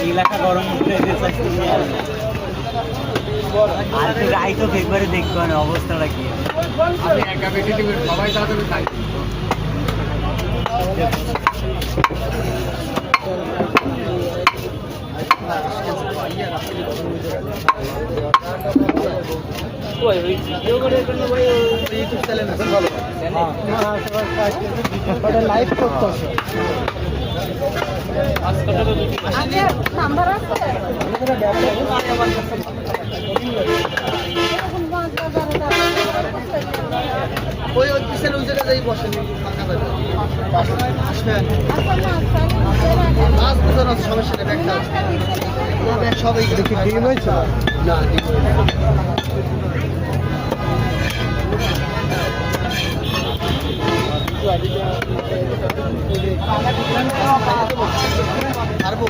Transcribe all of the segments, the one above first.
এলাকা গরম আর রাইতো একবারে দেখবো না অবস্থাটা কি সবাই তাড়াতাড়ি তাই লাইভ করতেছে ওই পিসের ওই জায়গায় বসেন মাছ বোঝানো সমস্যা নেই ব্যাগটা সবাই দেখি ডিম হয়েছে না পারবো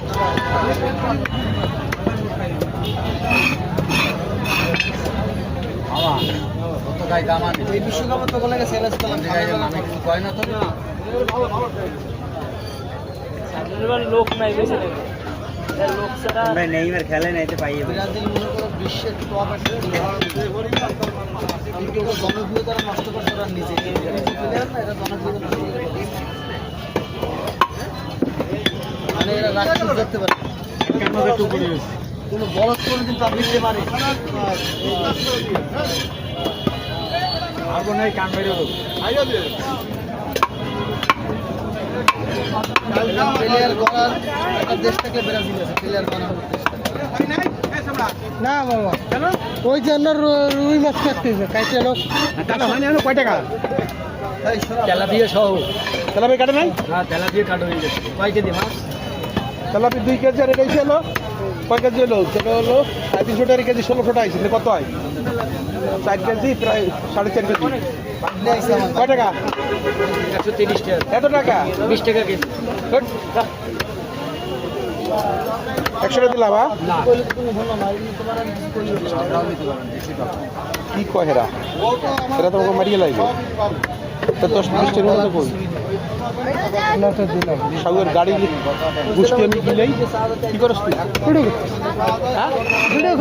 এই বিশ্বকাপে তো বলে গেছে কয় না তো লোক নাই বেশি লোক ছাড়া নেইমার খেলে নাইতে পাই ব্রাজিল মনে করো বিশ্বের টপ একটা কিন্তু জনপ্রিয়তা নষ্ট করতে ওরা নিজে প্লেয়ার না, এরা জনপ্রিয়তা মানে এরা রাখতে ধরতে পারে কোনো বলদ করে কিন্তু আপনি দিতে পারে প্লেয়ার করার একটা দেশ থেকে ব্রাজিল আছে প্লেয়ার বানানোর না বাবা ওই জন্য রুই মাছ কাটতেছে কাইতে লোক কয় টাকা তেলাপিয়া সহ তেলাপি কাটে নাই হ্যাঁ তেলাপিয়া কাটা হয়ে গেছে কয় কেজি মাছ তেলাপি 2 কেজি আর এটাই ছিল কয় কেজি হলো সেটা হলো 350 টাকা কেজি 1600 টাকা আইছিল কত হয় 4 কেজি প্রায় 4.5 কেজি কয় টাকা 130 টাকা এত টাকা 20 টাকা কেজি 100 টাকা দিলাম কি কয় হেরা এরা তো মারিয়ে লাগবে 10-20 টাকা মতো কই সাগর গাড়ি গুষ্টি আমি গিলেই কি করছ তুই ভিডিও